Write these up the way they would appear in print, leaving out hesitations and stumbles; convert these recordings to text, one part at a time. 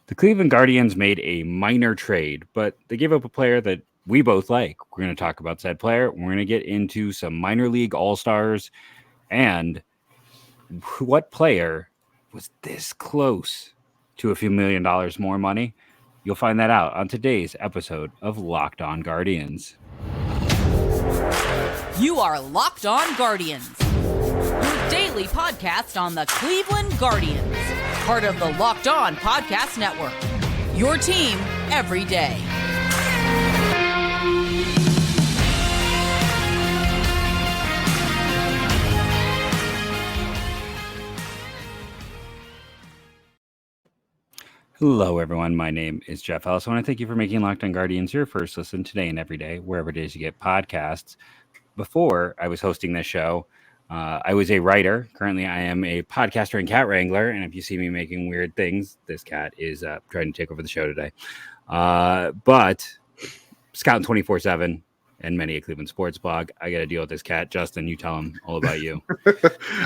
The Cleveland Guardians made a minor trade, but they gave up a player that we both like. We're going to talk about said player. We're going to get into some minor league all-stars and what player was this close to a few $1 million more money. You'll find that out on today's episode of Locked On Guardians. You are Locked On Guardians, your daily podcast on the Cleveland Guardians, part of the Locked On Podcast Network, your team every day. Hello, everyone. My name is Jeff Ellis. I want to thank you for making Locked On Guardians your first listen today and every day, wherever it is you get podcasts. Before I was hosting this show, I was a writer. Currently, I am a podcaster and cat wrangler. And if you see me making weird things, this cat is trying to take over the show today. But scouting 24/7 and many a Cleveland sports blog, I got to deal with this cat. Justin, you tell him all about you.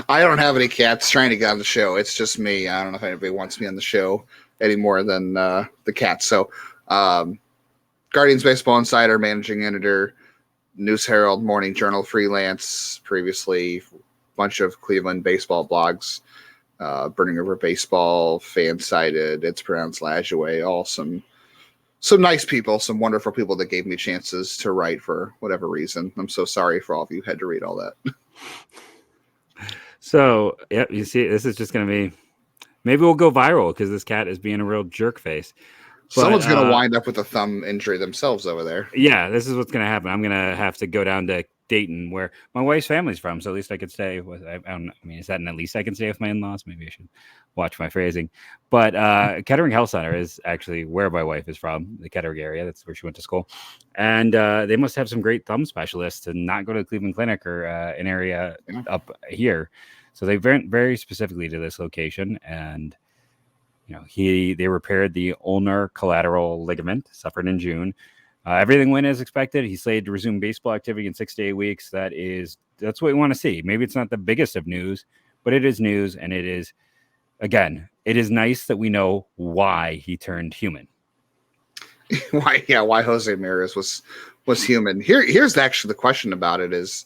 I don't have any cats trying to get on the show. It's just me. I don't know if anybody wants me on the show any more than the cats. So, Guardians Baseball Insider, managing editor, News Herald, Morning Journal, freelance, previously a bunch of Cleveland baseball blogs, Burning River Baseball, Fansided, It's Pronounced Lajoie, all some nice people, some wonderful people that gave me chances to write for whatever reason. I'm so sorry for all of you who had to read all that. So, yeah, you see, this is just going to be, maybe we'll go viral because this cat is being a real jerk face. But, someone's going to wind up with a thumb injury themselves over there. Yeah, this is what's going to happen. I'm going to have to go down to Dayton, where my wife's family's from, so at least I could stay with. I don't know, I mean, is that at least I can stay with my in-laws? Maybe I should watch my phrasing. But Kettering Health Center is actually where my wife is from, the Kettering area. That's where she went to school, and they must have some great thumb specialists to not go to the Cleveland Clinic or an area up here. So they went very specifically to this location, and you know, they repaired the ulnar collateral ligament suffered in June. Everything went as expected. He's slated to resume baseball activity in 6 to 8 weeks. That's what we want to see. Maybe it's not the biggest of news, but it is news, and it is, again, it is nice that we know why he turned human. Why Jose Ramirez was human. Here's actually the question about it is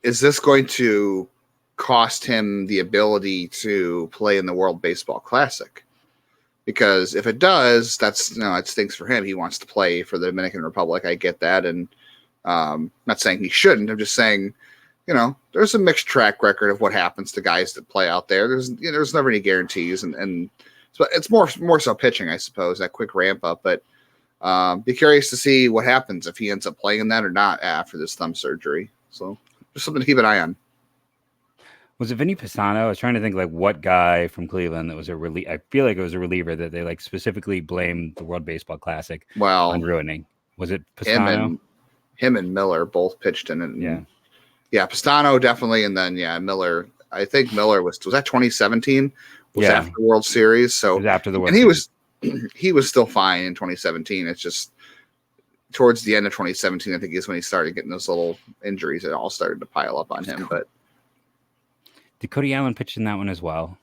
this going to cost him the ability to play in the World Baseball Classic? Because if it does, it stinks for him. He wants to play for the Dominican Republic. I get that. And not saying he shouldn't. I'm just saying, there's a mixed track record of what happens to guys that play out there. There's never any guarantees. And it's more so pitching, I suppose, that quick ramp up. But be curious to see what happens if he ends up playing that or not after this thumb surgery. So just something to keep an eye on. Was it Vinny Pisano? I was trying to think what guy from Cleveland that was a reliever. I feel like it was a reliever that they specifically blamed the World Baseball Classic on ruining. Was it Pisano? Him and Miller both pitched in it. Yeah, Pisano definitely, and then Miller. I think Miller was that 2017? After the World Series. So it was after the World Series. He was was still fine in 2017. It's just towards the end of 2017, I think is when he started getting those little injuries. It all started to pile up on him, but. Did Cody Allen pitch in that one as well?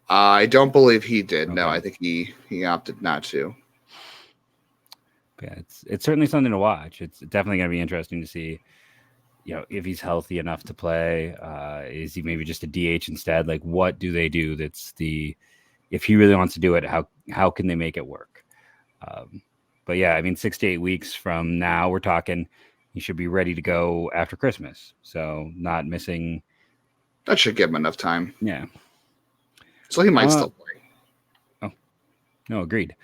I don't believe he did. Okay. No, I think he opted not to. Yeah, it's certainly something to watch. It's definitely going to be interesting to see, if he's healthy enough to play. Is he maybe just a DH instead? What do they do? If he really wants to do it, how can they make it work? But yeah, 6 to 8 weeks from now, we're talking. He should be ready to go after Christmas. So not missing. That should give him enough time. Yeah. So he might still play. Oh, no, agreed.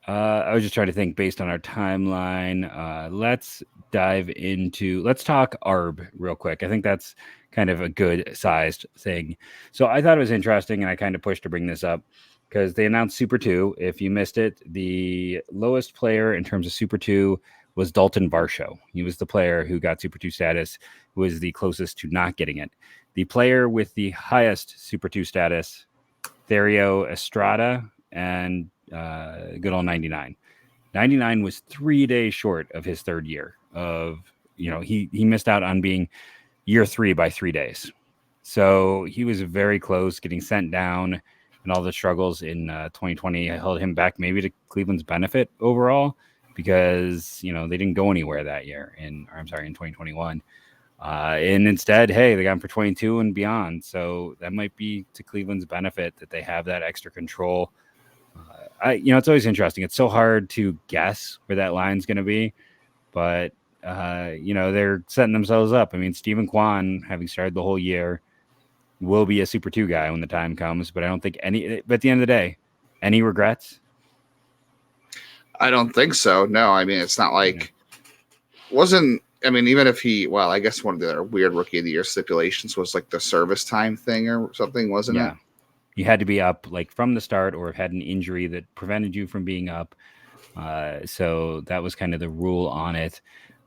I was just trying to think based on our timeline. Let's talk ARB real quick. I think that's kind of a good sized thing. So I thought it was interesting, and I kind of pushed to bring this up because they announced Super 2. If you missed it, the lowest player in terms of Super 2 was Dalton Varsho. He was the player who got Super 2 status, who was the closest to not getting it. The player with the highest Super 2 status, Therio Estrada, and good old 99. 99 was 3 days short of his third year of, he missed out on being year 3 by 3 days. So he was very close, getting sent down and all the struggles in 2020 held him back, maybe to Cleveland's benefit overall, because they didn't go anywhere that year. In 2021. And instead, hey, they got him for 22 and beyond. So that might be to Cleveland's benefit that they have that extra control. It's always interesting. It's so hard to guess where that line's going to be, but they're setting themselves up. I mean, Stephen Kwan, having started the whole year, will be a Super 2 guy when the time comes, but I don't think any. But at the end of the day, any regrets? I don't think so. No, I mean, it's not like wasn't. I mean, even if I guess one of the weird Rookie of the Year stipulations was like the service time thing or something, wasn't it? You had to be up like from the start or have had an injury that prevented you from being up. So that was kind of the rule on it.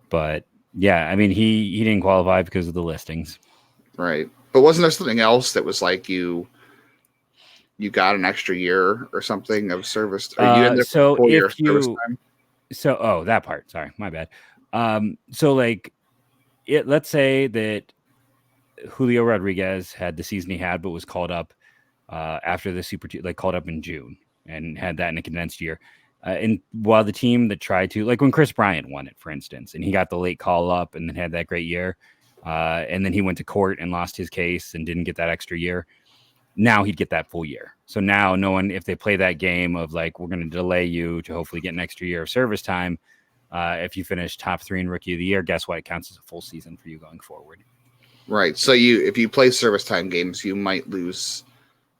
But yeah, I mean, he didn't qualify because of the listings. Right. But wasn't there something else that was like you got an extra year or something of service? Or you ended up so with a full year if of service time? That part, sorry, my bad. So like let's say that Julio Rodriguez had the season he had, but was called up after the Super 2, like called up in June and had that in a condensed year. And while the team that tried to, like when Chris Bryant won it, for instance, and he got the late call up and then had that great year, and then he went to court and lost his case and didn't get that extra year. Now he'd get that full year. So now no one, if they play that game of like, we're going to delay you to hopefully get an extra year of service time, if you finish top 3 in Rookie of the Year, guess what? It counts as a full season for you going forward. Right. So if you play service time games, you might lose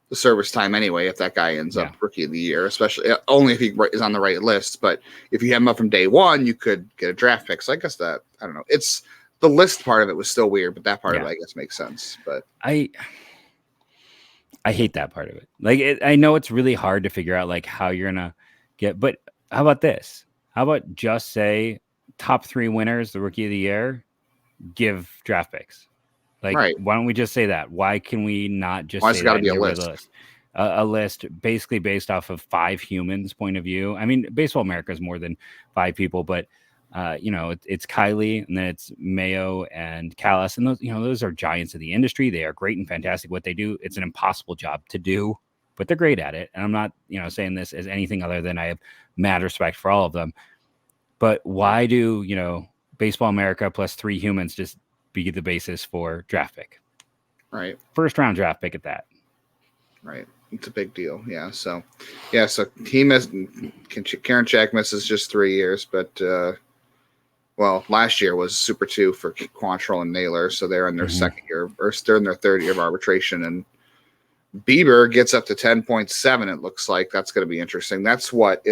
the service time anyway if that guy ends up Rookie of the Year, especially only if he is on the right list. But if you have him up from day one, you could get a draft pick. So I guess that, I don't know. It's the list part of it was still weird, but that part of it, I guess, makes sense. But I hate that part of it. Like, I know it's really hard to figure out like how you're going to get, but how about this? How about just say top 3 winners, the Rookie of the Year, give draft picks? Like, Why don't we just say that? Why can we not just say that? Be a list? A list basically based off of 5 humans' point of view. I mean, Baseball America is more than 5 people, but it's Kylie and then it's Mayo and Callis, and those are giants of the industry. They are great and fantastic what they do. It's an impossible job to do, but they're great at it. And I'm not saying this as anything other than I have mad respect for all of them. But why do Baseball America plus 3 humans just be the basis for draft pick? Right, first round draft pick at that. Right, it's a big deal. Yeah, so he missed. Karinchak misses just 3 years, but last year was Super 2 for Quantrill and Naylor, so they're in their second year, or they're in their third year of arbitration. And Bieber gets up to 10.7. It looks like that's going to be interesting. That's what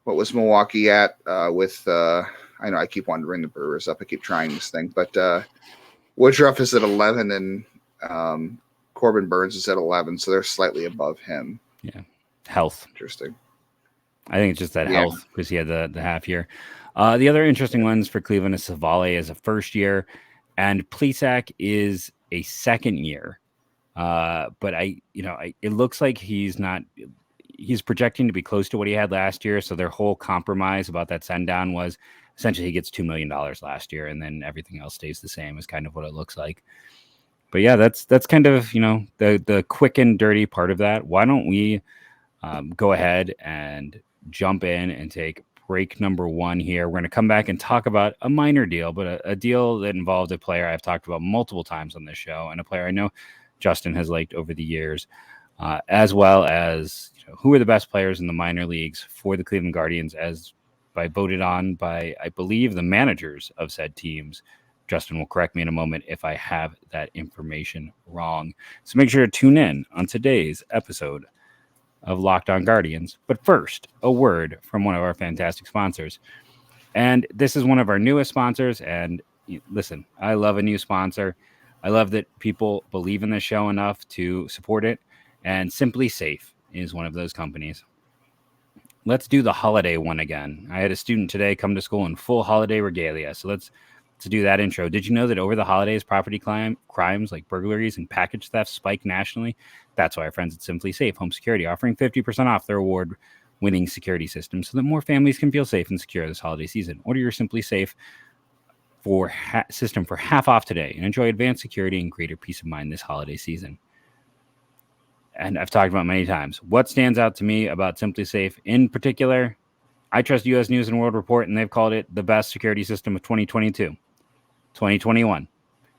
was Milwaukee at with? I know I keep wanting to bring the Brewers up. I keep trying this thing, but Woodruff is at 11 and Corbin Burns is at 11, so they're slightly above him. Yeah, health. Interesting. I think it's just that health because he had the half year. The other interesting ones for Cleveland is Savale is a first year, and Plesac is a second year. But it looks like he's projecting to be close to what he had last year. So their whole compromise about that send down was essentially he gets $2 million last year, and then everything else stays the same, is kind of what it looks like. But yeah, that's kind of, the quick and dirty part of that. Why don't we go ahead and jump in and take break number 1 here. We're going to come back and talk about a minor deal, but a deal that involved a player I've talked about multiple times on this show, and a player I know Justin has liked over the years, as well as who are the best players in the minor leagues for the Cleveland Guardians voted on by, I believe, the managers of said teams. Justin will correct me in a moment if I have that information wrong. So make sure to tune in on today's episode of Locked On Guardians. But first, a word from one of our fantastic sponsors. And this is one of our newest sponsors. And listen, I love a new sponsor. I love that people believe in the show enough to support it. And Simply Safe is one of those companies. Let's do the holiday one again. I had a student today come to school in full holiday regalia. So let's do that intro. Did you know that over the holidays, property crimes like burglaries and package theft spike nationally? That's why our friends at Simply Safe Home Security offering 50% off their award-winning security system so that more families can feel safe and secure this holiday season. Order your Simply Safe system for half off today and enjoy advanced security and greater peace of mind this holiday season. and I've talked about many times, what stands out to me about Simply Safe in particular, I trust U.S. News and World Report, and they've called it the best security system of 2022, 2021,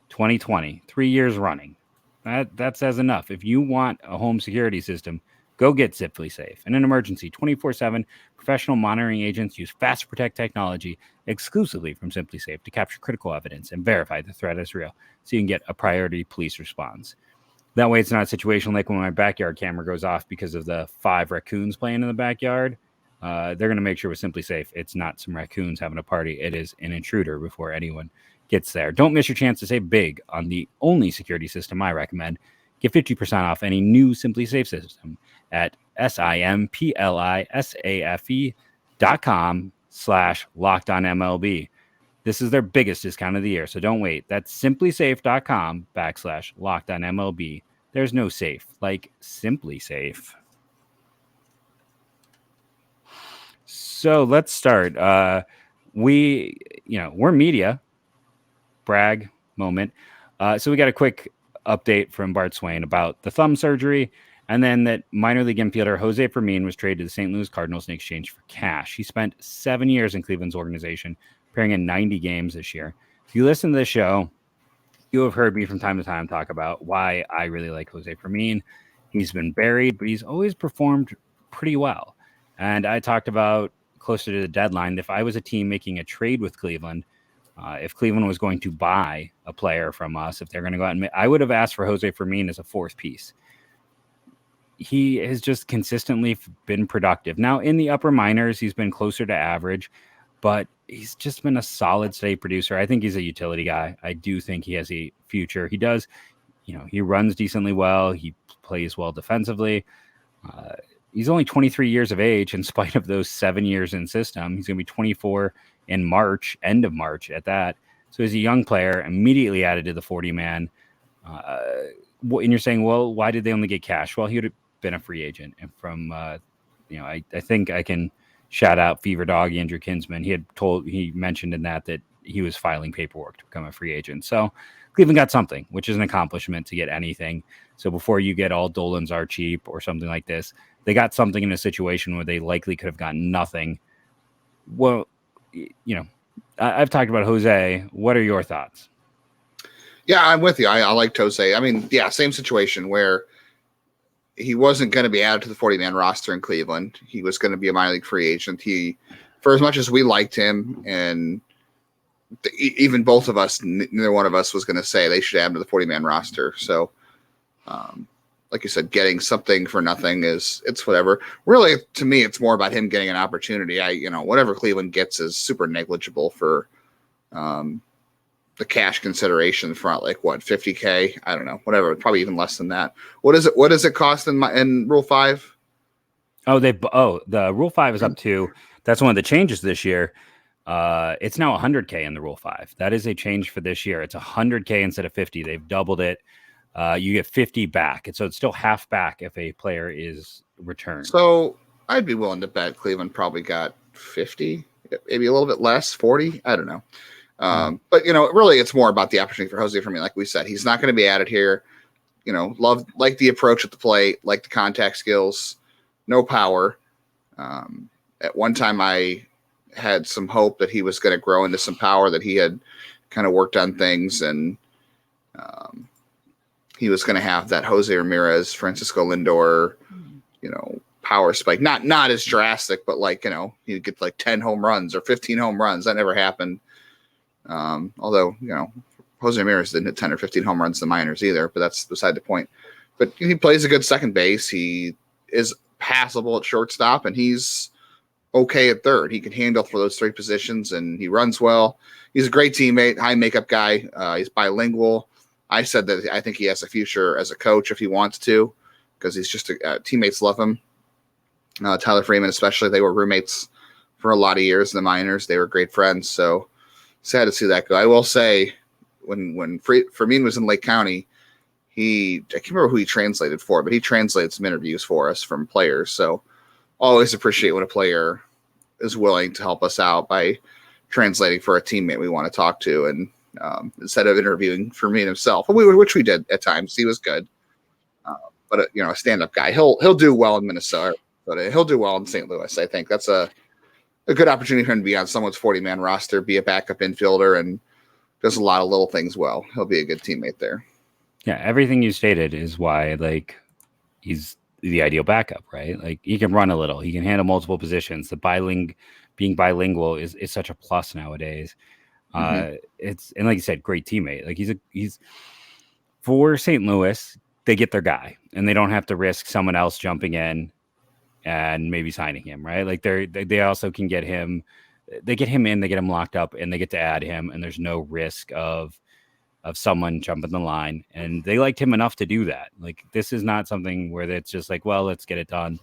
2020, 3 years running. That says enough. If you want a home security system, go get Simply Safe. In an emergency, 24/7 professional monitoring agents use Fast Protect technology exclusively from Simply Safe to capture critical evidence and verify the threat is real, so you can get a priority police response. That way, it's not a situation like when my backyard camera goes off because of the 5 raccoons playing in the backyard. They're going to make sure with Simply Safe it's not some raccoons having a party. It is an intruder before anyone gets there. Don't miss your chance to save big on the only security system I recommend. Get 50% off any new Simply Safe system at simplisafe.com/LockedOnMLB. This is their biggest discount of the year, so don't wait. That's simplisafe.com/LockedOnMLB. There's no safe like Simply Safe. So let's start. We're media. Brag moment. So we got a quick update from Bart Swain about the thumb surgery, and then that minor league infielder Jose Fermin was traded to the St. Louis Cardinals in exchange for cash. He spent 7 years in Cleveland's organization, appearing in 90 games this year. If you listen to this show, you have heard me from time to time talk about why I really like Jose Fermin. He's been buried, but he's always performed pretty well. And I talked about closer to the deadline, if I was a team making a trade with Cleveland, if Cleveland was going to buy a player from us, if they're going to go out and I would have asked for Jose Fermin as a fourth piece. He has just consistently been productive. Now, in the upper minors, he's been closer to average, but he's just been a solid, steady producer. I think he's a utility guy. I do think he has a future. He does, he runs decently well. He plays well defensively. He's only 23 years of age in spite of those 7 years in system. He's going to be 24 in March, end of March at that. So he's a young player, immediately added to the 40-man. And you're saying, well, why did they only get cash? Well, he would have been a free agent. And from, I think I can shout out Fever Dog, Andrew Kinsman. He mentioned in that he was filing paperwork to become a free agent. So Cleveland got something, which is an accomplishment to get anything. So before you get all Dolans are cheap or something like this, they got something in a situation where they likely could have gotten nothing. Well, I've talked about Jose. What are your thoughts? Yeah, I'm with you. I liked Jose. I mean, yeah, same situation where he wasn't going to be added to the 40-man roster in Cleveland. He was going to be a minor league free agent. For as much as we liked him, and even both of us, neither one of us was going to say they should add him to the 40-man roster. So, like you said, getting something for nothing it's whatever. Really, to me, it's more about him getting an opportunity. Whatever Cleveland gets is super negligible for the cash consideration front, like what, $50K? I don't know, whatever, probably even less than that. What does it cost in Rule 5? The Rule 5 is up to, that's one of the changes this year. It's now $100K in the Rule 5. That is a change for this year. It's $100K instead of 50. They've doubled it. You get 50 back, and so it's still half back if a player is returned. So I'd be willing to bet Cleveland probably got 50, maybe a little bit less, 40. I don't know. But really, it's more about the opportunity for Jose Fermin. Like we said, he's not going to be added here. Like the approach at the plate, like the contact skills, no power. At one time, I had some hope that he was going to grow into some power, that he had kind of worked on things, and he was going to have that Jose Ramirez, Francisco Lindor, power spike. Not as drastic, but he'd get like 10 home runs or 15 home runs. That never happened. Although, Jose Ramirez didn't hit 10 or 15 home runs in the minors either, but that's beside the point. But he plays a good second base. He is passable at shortstop, and he's okay at third. He can handle for those three positions, and he runs well. He's a great teammate, high makeup guy. He's bilingual. I said that I think he has a future as a coach if he wants to, because he's just teammates love him. Tyler Freeman, especially, they were roommates for a lot of years in the minors. They were great friends. So sad to see that go. I will say, when Fermin was in Lake County, I can't remember who he translated for, but he translated some interviews for us from players. So always appreciate when a player is willing to help us out by translating for a teammate we want to talk to, and instead of interviewing Fermin himself, which we did at times. He was good. but a stand-up guy. He'll do well in Minnesota, but he'll do well in St. Louis. I think that's a good opportunity for him to be on someone's 40-man roster, be a backup infielder, and does a lot of little things well. He'll be a good teammate there. Yeah, everything you stated is why he's the ideal backup, right? Like he can run a little, he can handle multiple positions. Being bilingual is such a plus nowadays. It's, and like you said, great teammate. Like he's for St. Louis, they get their guy and they don't have to risk someone else jumping in and maybe signing him, right? Like they also can get him, they get him in, they get him locked up, and they get to add him, and there's no risk of someone jumping the line. And they liked him enough to do that. Like this is not something where it's just like, well, let's get it done.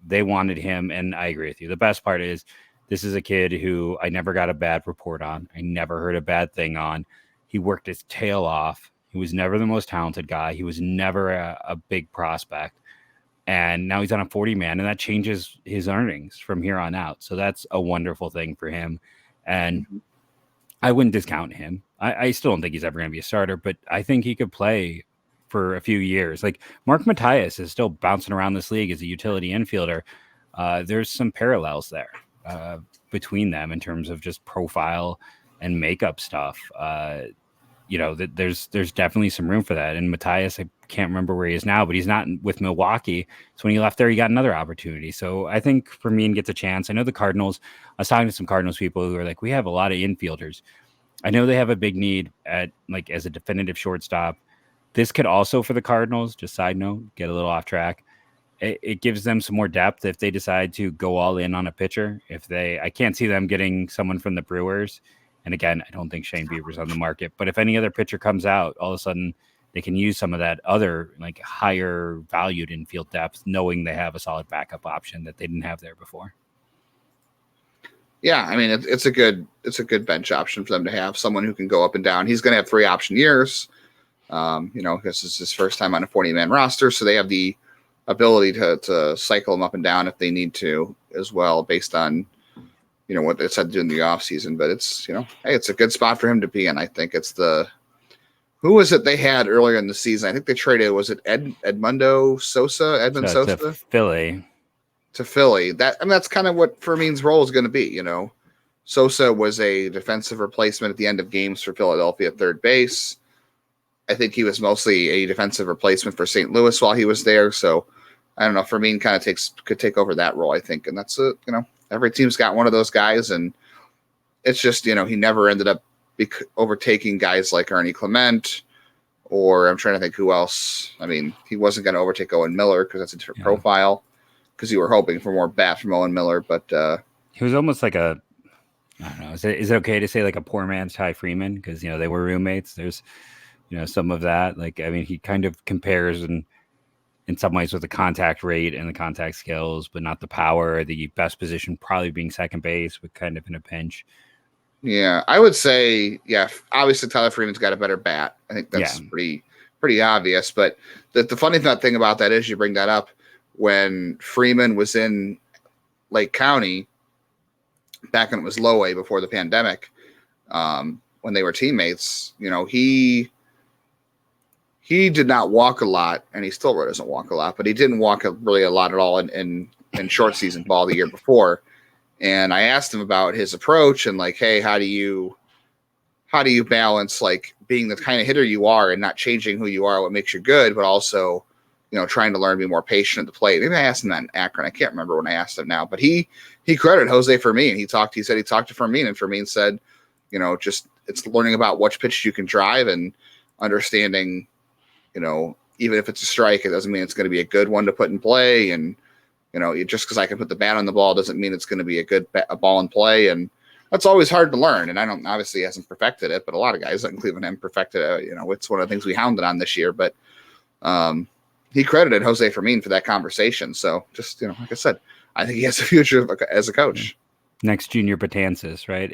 They wanted him, and I agree with you. The best part is this is a kid who I never got a bad report on. I never heard a bad thing on. He worked his tail off. He was never the most talented guy. He was never a big prospect. And now he's on a 40-man, and that changes his earnings from here on out. So that's a wonderful thing for him. And I wouldn't discount him. I still don't think he's ever going to be a starter, but I think he could play for a few years. Like Mark Matthias is still bouncing around this league as a utility infielder. There's some parallels there between them in terms of just profile and makeup stuff. There's definitely some room for that. And Matthias, I can't remember where he is now, but he's not with Milwaukee. So when he left there, he got another opportunity. So I think Fermin gets a chance. I know the Cardinals, I was talking to some Cardinals people who are like, we have a lot of infielders. I know they have a big need as a definitive shortstop. This could also, for the Cardinals, just side note, get a little off track. It gives them some more depth if they decide to go all in on a pitcher. I can't see them getting someone from the Brewers. And again, I don't think Shane Bieber's on the market, but if any other pitcher comes out, all of a sudden they can use some of that other higher valued infield depth, knowing they have a solid backup option that they didn't have there before. Yeah, I mean it's a good bench option for them to have someone who can go up and down. He's going to have 3 option years, because it's his first time on a 40-man roster, so they have the ability to cycle him up and down if they need to as well, based on what they said to do in the off season. But it's hey, it's a good spot for him to be in. I think it's who was it they had earlier in the season? I think they traded, was it Edmundo Sosa? To Philly. To Philly. That's kind of what Fermin's role is going to be. Sosa was a defensive replacement at the end of games for Philadelphia at third base. I think he was mostly a defensive replacement for St. Louis while he was there. So I don't know. Fermin kind of could take over that role, I think. And that's every team's got one of those guys, and it's just, he never ended up overtaking guys like Ernie Clement, or I'm trying to think who else. I mean, he wasn't going to overtake Owen Miller because that's a different profile, because you were hoping for more bat from Owen Miller, but he was almost like I don't know. Is it okay to say like a poor man's Ty Freeman? Because, they were roommates. There's, some of that. He kind of compares in some ways with the contact rate and the contact skills, but not the power. The best position probably being second base, but kind of in a pinch. Yeah, I would say, obviously Tyler Freeman's got a better bat. I think that's pretty obvious. But the funny thing about that is, you bring that up, when Freeman was in Lake County, back when it was low A before the pandemic, when they were teammates, he did not walk a lot, and he still doesn't walk a lot, but he didn't walk really a lot at all in short season ball the year before. And I asked him about his approach and hey, how do you balance being the kind of hitter you are and not changing who you are, what makes you good, but also, trying to learn to be more patient at the plate. Maybe I asked him that in Akron. I can't remember when I asked him now, but he credited Jose Fermin. He said he talked to Fermin, and Fermin said, just it's learning about which pitch you can drive and understanding, even if it's a strike, it doesn't mean it's going to be a good one to put in play. And, just because I can put the bat on the ball doesn't mean it's going to be a ball in play. And that's always hard to learn. And obviously he hasn't perfected it, but a lot of guys in Cleveland haven't perfected it. It's one of the things we hounded on this year, but he credited Jose Fermin for that conversation. So just, like I said, I think he has a future as a coach. Next Junior Betances, right?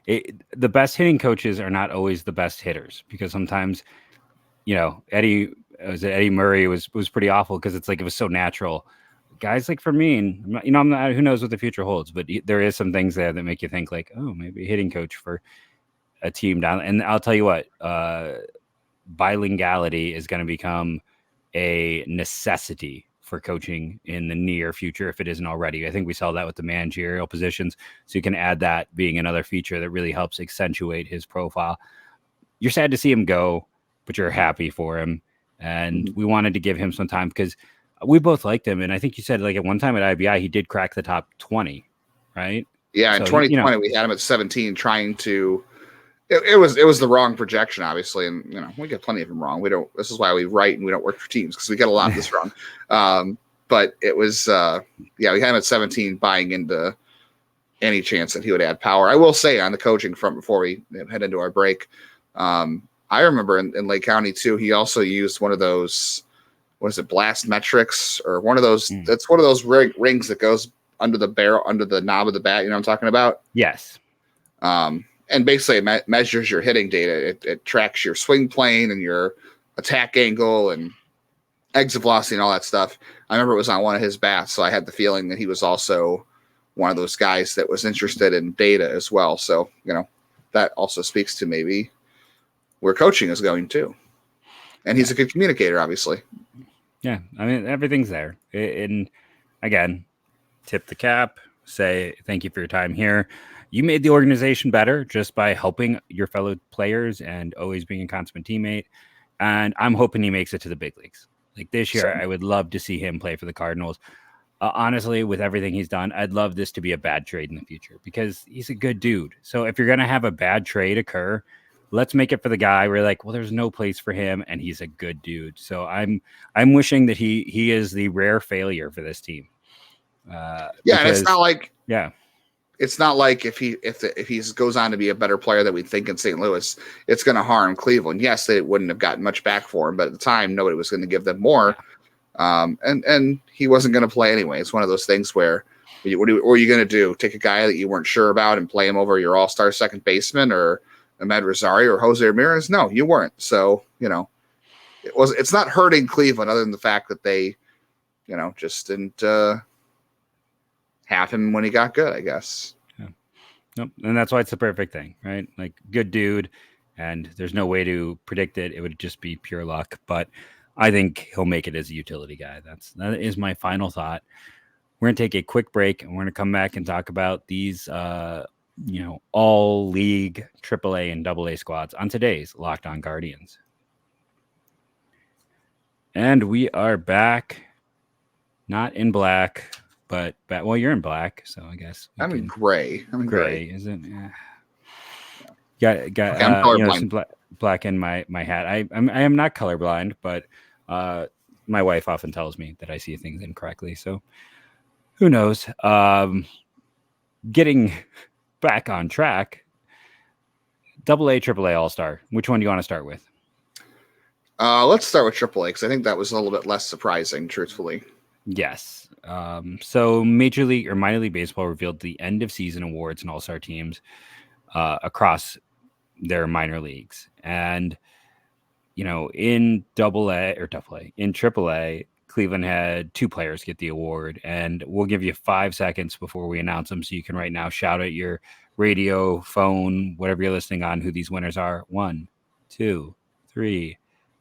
The best hitting coaches are not always the best hitters, because sometimes, Eddie Murray was pretty awful because it was so natural. Guys like Fermin, I'm not, who knows what the future holds, but there is some things there that make you think maybe a hitting coach for a team down. And I'll tell you what, bilinguality is going to become a necessity for coaching in the near future if it isn't already. I think we saw that with the managerial positions. So you can add that being another feature that really helps accentuate his profile. You're sad to see him go, but you're happy for him. And we wanted to give him some time because we both liked him. And I think you said like at one time at IBI, he did crack the top 20, right? Yeah, in 2020, we had him at 17 trying to it was the wrong projection, obviously, and we get plenty of them wrong. This is why we write and we don't work for teams, because we get a lot of this wrong. But it was we had him at 17 buying into any chance that he would add power. I will say on the coaching front before we head into our break, I remember in Lake County too, he also used one of those, what is it, blast metrics, or one of those, that's one of those rings that goes under the barrel, under the knob of the bat. You know what I'm talking about? Yes. And basically it measures your hitting data. It tracks your swing plane and your attack angle and exit velocity and all that stuff. I remember it was on one of his bats, so I had the feeling that he was also one of those guys that was interested in data as well. So, that also speaks to maybe where coaching is going too. And he's a good communicator, obviously. Yeah, I mean, everything's there. And again, tip the cap, say thank you for your time here. You made the organization better just by helping your fellow players and always being a consummate teammate. And I'm hoping he makes it to the big leagues. Like this year, I would love to see him play for the Cardinals. Honestly, with everything he's done, I'd love this to be a bad trade in the future because he's a good dude. So if you're going to have a bad trade occur, let's make it for the guy where like, well, there's no place for him and he's a good dude. So I'm wishing that he is the rare failure for this team. And it's not like, it's not like if he goes on to be a better player that we think in St. Louis, it's going to harm Cleveland. Yes, they wouldn't have gotten much back for him, but at the time, nobody was going to give them more. And he wasn't going to play anyway. It's one of those things where what are you going to do? Take a guy that you weren't sure about and play him over your all-star second baseman or Ahmed Rosario or Jose Ramirez? No, you weren't. So, it's not hurting Cleveland other than the fact that they, just didn't have him when he got good, I guess. Yeah. Nope. And that's why it's the perfect thing, right? Like good dude. And there's no way to predict it. It would just be pure luck. But I think he'll make it as a utility guy. That is my final thought. We're going to take a quick break and we're going to come back and talk about these, all league AAA and AA squads on today's Locked On Guardians. And we are back, not in black, but well, you're in black, so I guess I'm in gray. Is it? Yeah. Got I'm colorblind. some black in my hat. I am not colorblind, but my wife often tells me that I see things incorrectly. So who knows? Getting back on track. AA, AAA All-Star. Which one do you want to start with? Let's start with AAA because I think that was a little bit less surprising, truthfully. Yes. So Major League or Minor League Baseball revealed the end of season awards and all-star teams across their minor leagues. And, in in AAA, Cleveland had 2 players get the award. And we'll give you 5 seconds before we announce them. So you can right now shout at your radio, phone, whatever you're listening on, who these winners are. 1, 2, 3,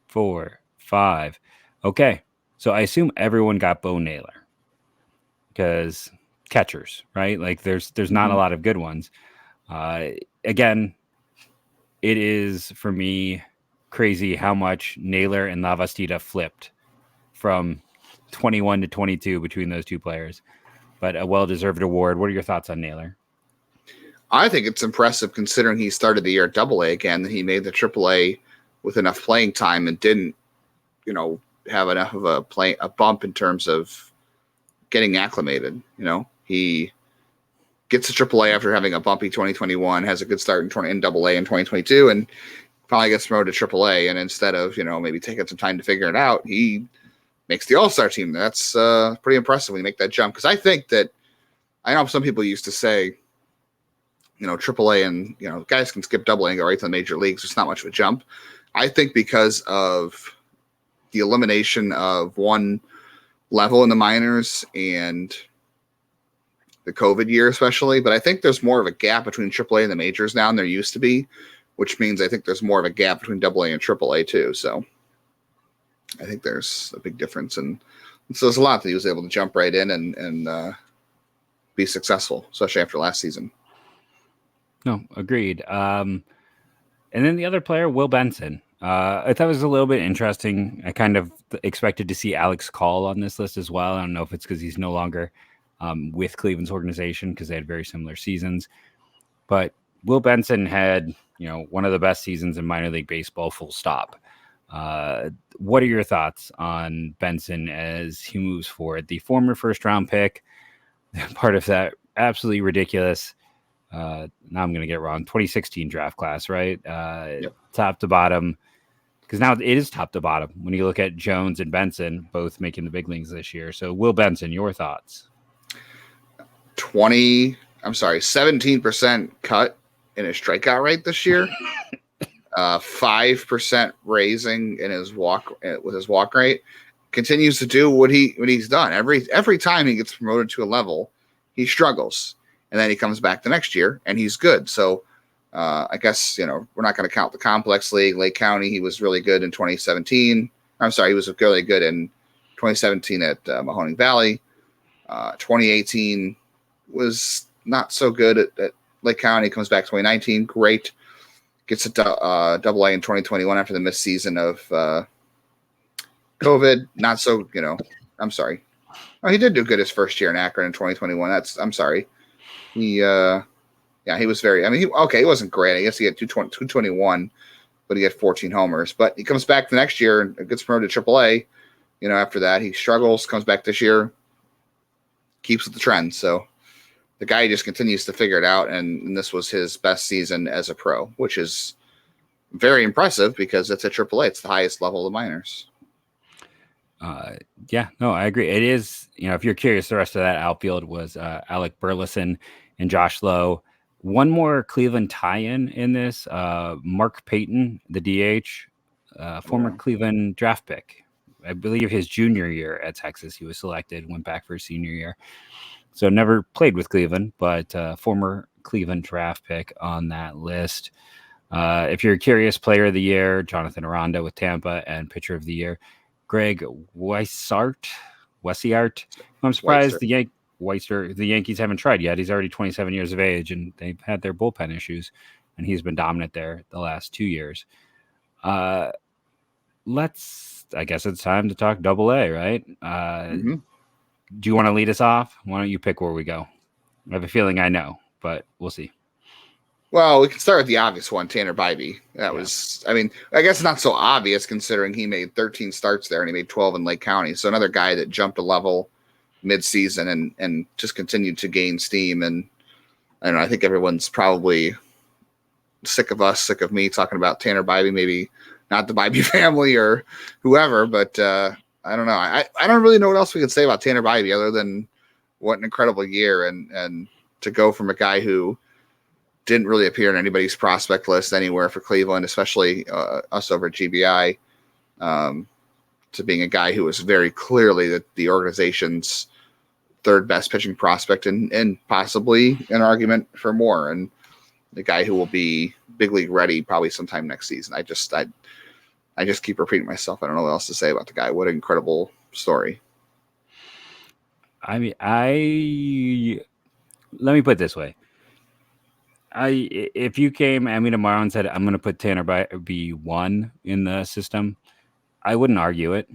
4, 5. Okay. So I assume everyone got Bo Naylor because catchers, right? Like there's not a lot of good ones. Again, it is for me crazy how much Naylor and Lavastida flipped from 21 to 22 between those 2 players, but a well-deserved award. What are your thoughts on Naylor? I think it's impressive considering he started the year at AA again, that he made the AAA with enough playing time and didn't, have enough of a bump in terms of getting acclimated. He gets to AAA after having a bumpy 2021, has a good start in AA in 2022, and finally gets promoted to AAA. And instead of maybe taking some time to figure it out, he makes the All-Star team. That's pretty impressive when you make that jump. Because I think that I know some people used to say, AAA and guys can skip AA and go right to the major leagues. It's not much of a jump. I think because of the elimination of one level in the minors and the COVID year especially, but I think there's more of a gap between AAA and the majors now than there used to be, which means I think there's more of a gap between AA and AAA too. So I think there's a big difference, and so there's a lot that he was able to jump right in and be successful, especially after last season. No, agreed. And then the other player, Will Benson. I thought it was a little bit interesting. I kind of expected to see Alex Call on this list as well. I don't know if it's because he's no longer with Cleveland's organization because they had very similar seasons. But Will Benson had, one of the best seasons in minor league baseball, full stop. What are your thoughts on Benson as he moves forward? The former first-round pick, part of that absolutely ridiculous now I'm going to get it wrong, 2016 draft class, right? Yep. Top to bottom, because now it is top to bottom when you look at Jones and Benson both making the big leagues this year. So Will Benson, your thoughts? 17% cut in his strikeout rate this year. 5% raising in his walk rate. Continues to do what he's done. Every time he gets promoted to a level, he struggles. And then he comes back the next year and he's good. So I guess, we're not going to count the complex league. Lake County, he was really good in 2017. I'm sorry, he was really good in 2017 at Mahoning Valley. 2018 was not so good at Lake County. Comes back 2019, great. Gets a double A in 2021 after the missed season of COVID. Not so, I'm sorry. Oh, he did do good his first year in Akron in 2021. I'm sorry. He was very, he wasn't great. I guess he had 221, but he had 14 homers. But he comes back the next year and gets promoted to AAA. After that, he struggles, comes back this year, keeps with the trend. So the guy just continues to figure it out. And this was his best season as a pro, which is very impressive because it's at AAA. It's the highest level of the minors. I agree. It is, if you're curious, the rest of that outfield was Alec Burleson and Josh Lowe. One more Cleveland tie-in in this, Mark Payton, the DH, former Cleveland draft pick. I believe his junior year at Texas, he was selected, went back for his senior year. So never played with Cleveland, but former Cleveland draft pick on that list. If you're curious, player of the year, Jonathan Aranda with Tampa, and pitcher of the year, Greg Weissart. I'm surprised the Yankees haven't tried yet. He's already 27 years of age, and they've had their bullpen issues, and he's been dominant there the last 2 years. I guess it's time to talk Double A, right? Do you want to lead us off? Why don't you pick where we go? I have a feeling I know, but we'll see. Well, we can start with the obvious one, Tanner Bibee. That was, I guess not so obvious considering he made 13 starts there and he made 12 in Lake County. So another guy that jumped a level mid-season and just continued to gain steam. And I think everyone's probably sick of me talking about Tanner Bibee, maybe not the Bibee family or whoever, but I don't know. I don't really know what else we can say about Tanner Bibee other than what an incredible year and to go from a guy who didn't really appear in anybody's prospect list anywhere for Cleveland, especially us over at GBI, to being a guy who was very clearly the organization's third best pitching prospect and possibly an argument for more. And the guy who will be big league ready probably sometime next season. I just keep repeating myself. I don't know what else to say about the guy. What an incredible story. Let me put it this way. If you came at me tomorrow and said, I'm going to put Tanner Bibee 1 in the system, I wouldn't argue it.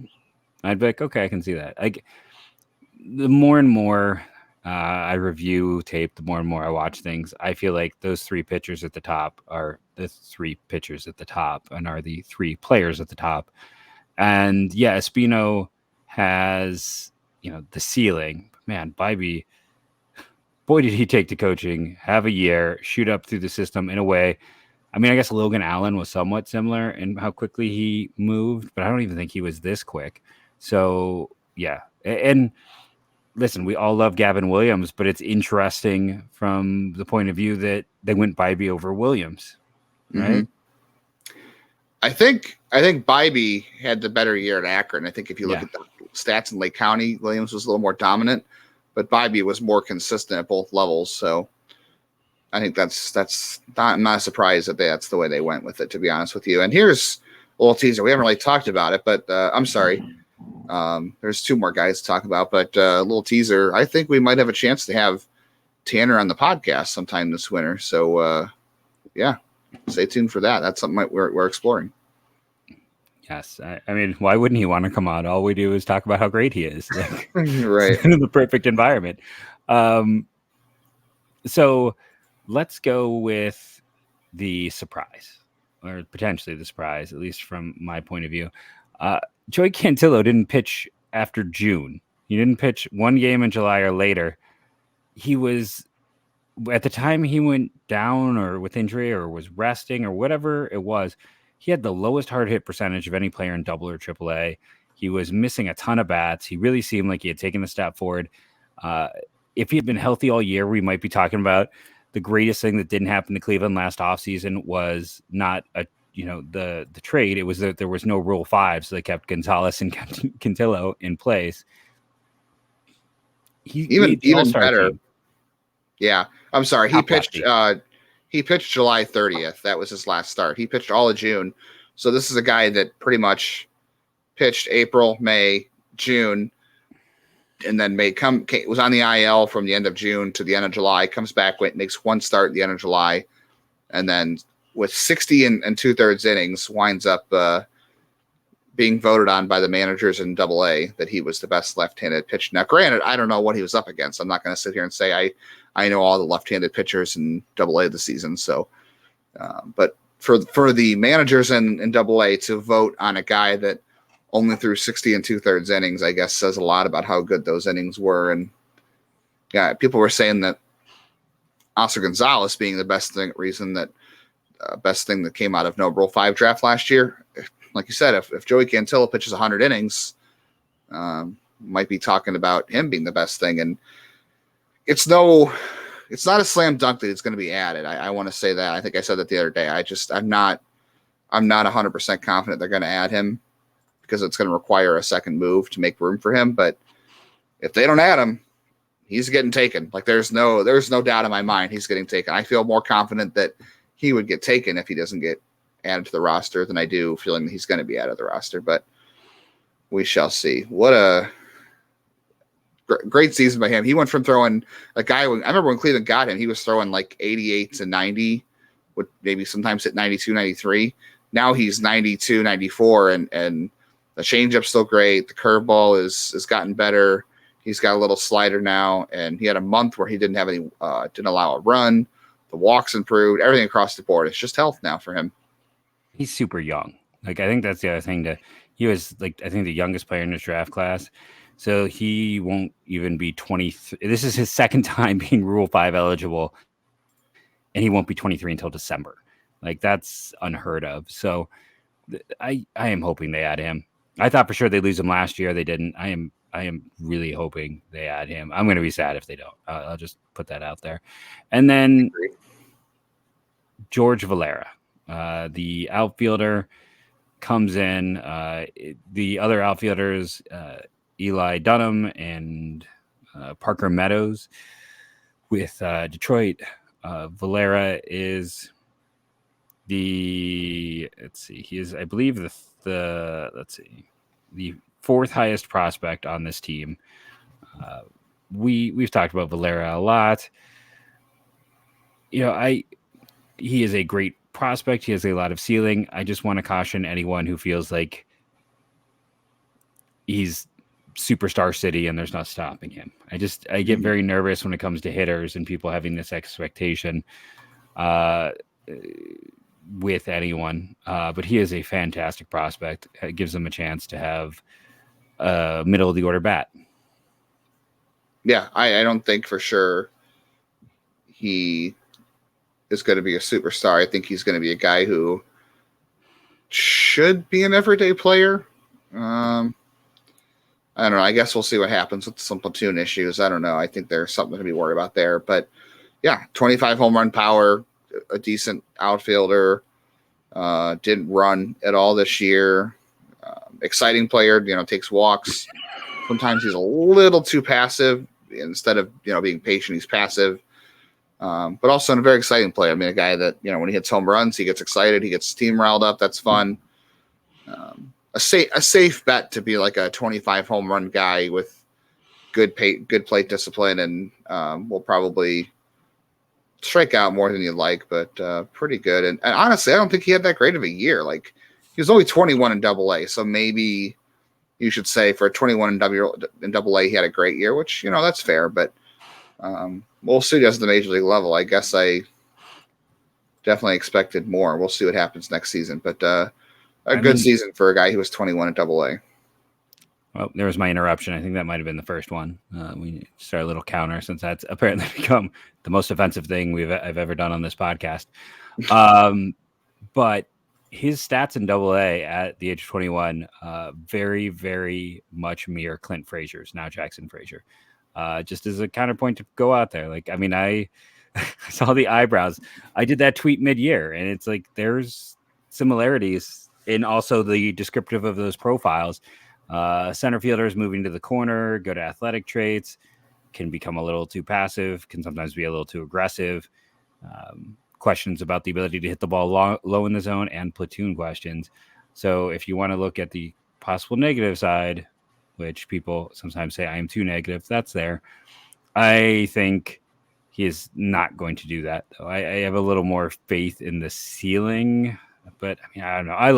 I'd be like, okay, I can see that. The more and more I review tape, the more and more I watch things, I feel like those three pitchers at the top are the three pitchers at the top and are the three players at the top. And yeah, Espino has, the ceiling. Man, Bibee, boy, did he take to coaching, have a year, shoot up through the system in a way. I guess Logan Allen was somewhat similar in how quickly he moved, but I don't even think he was this quick. So, yeah. And listen, we all love Gavin Williams, but it's interesting from the point of view that they went Bibee over Williams, right? Mm-hmm. I think Bibee had the better year at Akron. I think if you look at the stats in Lake County, Williams was a little more dominant. But Bibee was more consistent at both levels, so I think that's not. I'm not surprised that that's the way they went with it, to be honest with you. And here's little teaser. We haven't really talked about it, but I'm sorry. There's two more guys to talk about, but a little teaser. I think we might have a chance to have Tanner on the podcast sometime this winter. So, yeah, stay tuned for that. That's something we're exploring. Yes. I mean, why wouldn't he want to come on? All we do is talk about how great he is. Like, right. in the perfect environment. So let's go with the surprise, or potentially the surprise, at least from my point of view. Joey Cantillo didn't pitch after June. He didn't pitch one game in July or later. He was, at the time he went down or with injury or was resting or whatever it was, he had the lowest hard hit percentage of any player in double or triple A. He was missing a ton of bats. He really seemed like he had taken a step forward. If he had been healthy all year, we might be talking about the greatest thing that didn't happen to Cleveland last offseason was not the trade. It was that there was no Rule 5, so they kept Gonzalez and Cantillo in place. Even better. Team. Yeah, I'm sorry. He pitched July 30th. That was his last start. He pitched all of June. So this is a guy that pretty much pitched April, May, June, and then was on the IL from the end of June to the end of July. Comes back, makes one start at the end of July, and then with 60 and 2/3 innings, winds up being voted on by the managers in AA that he was the best left-handed pitcher. Now, granted, I don't know what he was up against. I'm not going to sit here and say I know all the left-handed pitchers in AA this season. So, but for the managers in AA to vote on a guy that only threw 60 and 2/3 innings, I guess says a lot about how good those innings were. And yeah, people were saying that Oscar Gonzalez being the best thing that came out of no Rule 5 draft last year. Like you said, if Joey Cantillo pitches 100 innings, might be talking about him being the best thing. And it's not a slam dunk that it's going to be added. I want to say that. I think I said that the other day. I'm not 100% confident they're going to add him because it's going to require a second move to make room for him. But if they don't add him, he's getting taken. Like there's no doubt in my mind he's getting taken. I feel more confident that he would get taken if he doesn't get added to the roster than I do feeling that he's going to be out of the roster. But we shall see. What a great season by him. He went from throwing a guy. I remember when Cleveland got him, he was throwing like 88 to 90, would maybe sometimes hit 92, 93. Now he's 92, 94, and the changeup's still great. The curveball has gotten better. He's got a little slider now, and he had a month where he didn't have any, didn't allow a run. The walks improved, everything across the board. It's just health now for him. He's super young. Like, I think that's the other thing he was like, I think the youngest player in his draft class. So he won't even be 23. This is his second time being Rule 5 eligible, and he won't be 23 until December. Like, that's unheard of. So I am hoping they add him. I thought for sure they'd lose him last year. They didn't. I am really hoping they add him. I'm going to be sad if they don't. I'll just put that out there. And then George Valera, the outfielder, comes in. The other outfielders, Eli Dunham and Parker Meadows with Detroit. Valera is he is, I believe, the fourth highest prospect on this team. We've talked about Valera a lot. He is a great prospect. He has a lot of ceiling. I just want to caution anyone who feels like he's superstar city and there's not stopping him. I get very nervous when it comes to hitters and people having this expectation with anyone. But he is a fantastic prospect. It gives him a chance to have a middle of the order bat. Yeah, I don't think for sure he is going to be a superstar. I think he's going to be a guy who should be an everyday player. I don't know. I guess we'll see what happens with some platoon issues. I don't know. I think there's something to be worried about there. But yeah, 25 home run power, a decent outfielder. Didn't run at all this year. Exciting player, takes walks. Sometimes he's a little too passive. Instead of, being patient, he's passive. But also a very exciting player. I mean, a guy that, when he hits home runs, he gets excited. He gets his team riled up. That's fun. a safe bet to be like a 25 home run guy with good plate discipline, and will probably strike out more than you'd like, but pretty good. And honestly, I don't think he had that great of a year. Like, he was only 21 in Double-A, so maybe you should say for a 21 in Double-A, he had a great year, which, that's fair. But we'll see. Does the major league level? I guess I definitely expected more. We'll see what happens next season. But a good season for a guy who was 21 at Double-A. Well, there was my interruption. I think that might have been the first one. We start a little counter since that's apparently become the most offensive thing I've ever done on this podcast. But his stats in Double-A at the age of 21, very, very much mirror Clint Frazier's, now Jackson Frazier. Just as a counterpoint to go out there. Like, I mean, I saw the eyebrows. I did that tweet mid-year, and it's like there's similarities in also the descriptive of those profiles. Center fielders moving to the corner, good athletic traits, can become a little too passive, can sometimes be a little too aggressive. Questions about the ability to hit the ball low in the zone, and platoon questions. So if you want to look at the possible negative side, which people sometimes say I am too negative, that's there. I think he is not going to do that, though. I have a little more faith in the ceiling, but I mean, I don't know. I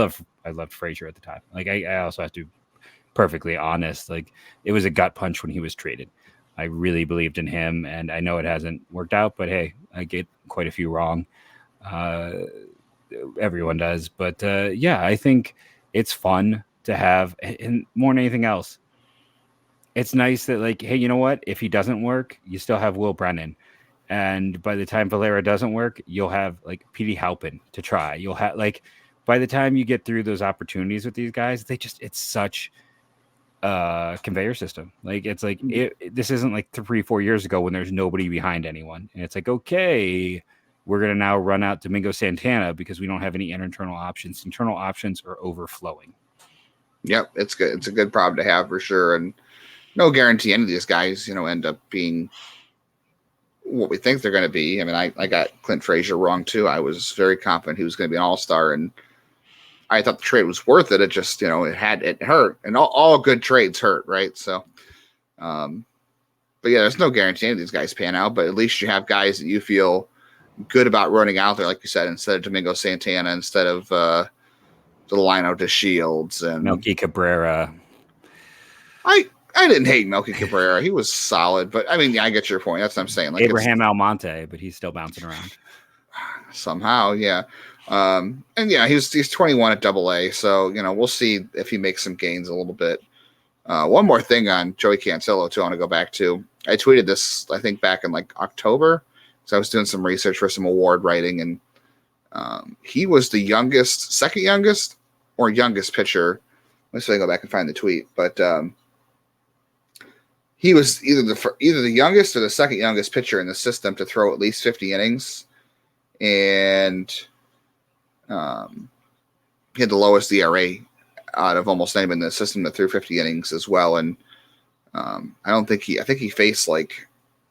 loved Frazier at the time. Like, I also have to be perfectly honest. Like, it was a gut punch when he was traded. I really believed in him, and I know it hasn't worked out, but hey, I get quite a few wrong. Everyone does, but yeah, I think it's fun to have, and more than anything else, it's nice that, like, hey, you know what? If he doesn't work, you still have Will Brennan. And by the time Valera doesn't work, you'll have like Petey Halpin to try. You'll have, like, by the time you get through those opportunities with these guys, it's such a conveyor system. Like, it's like, this isn't like 3-4 years ago when there's nobody behind anyone. And it's like, okay, we're going to now run out Domingo Santana because we don't have any internal options. Internal options are overflowing. Yep. It's good. It's a good problem to have for sure. And no guarantee any of these guys, end up being what we think they're going to be. I mean, I got Clint Frazier wrong too. I was very confident he was going to be an all-star, and I thought the trade was worth it. It just, it hurt, and all good trades hurt. Right. So, but yeah, there's no guarantee any of these guys pan out, but at least you have guys that you feel good about running out there. Like you said, instead of Domingo Santana, instead of Delino DeShields and Melky Cabrera. I didn't hate Melky Cabrera. He was solid, but I mean, yeah, I get your point. That's what I'm saying. Like, Abraham Almonte, but he's still bouncing around somehow. Yeah. And yeah, he's 21 at Double-A. So, we'll see if he makes some gains a little bit. One more thing on Joey Cantillo too, I want to go back to. I tweeted this, I think, back in like October. So I was doing some research for some award writing, and he was the second youngest or youngest pitcher. Let's see if I go back and find the tweet, but he was either the youngest or the second youngest pitcher in the system to throw at least 50 innings, and he had the lowest ERA out of almost anybody in the system that threw 50 innings as well. And I think he faced like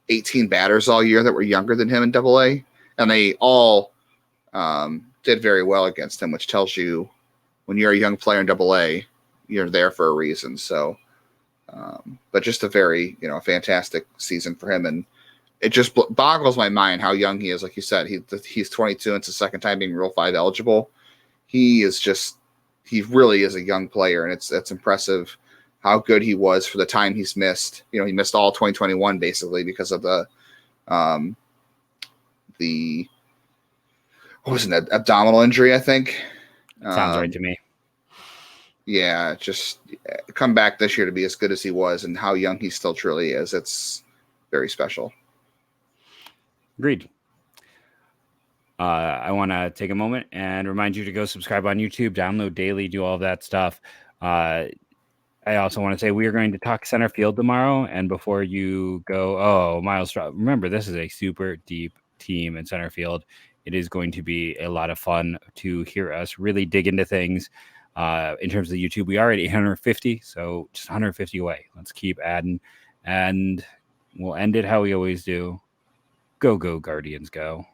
18 batters all year that were younger than him in Double-A, and they all did very well against him, which tells you when you're a young player in Double-A, you're there for a reason. So. But just a very, fantastic season for him. And it just boggles my mind how young he is. Like you said, he's 22 and it's his second time being Rule 5 eligible. He really is a young player, and it's impressive how good he was for the time he's missed. He missed all 2021 basically because of the what was it, abdominal injury, I think. Sounds right to me. Yeah, just come back this year to be as good as he was, and how young he still truly is. It's very special. Agreed. I want to take a moment and remind you to go subscribe on YouTube, download daily, do all of that stuff. I also want to say we are going to talk center field tomorrow. And before you go, Miles, remember, this is a super deep team in center field. It is going to be a lot of fun to hear us really dig into things. In terms of the YouTube, we are at 850, so just 150 away. Let's keep adding, and we'll end it how we always do. Go, Guardians, go.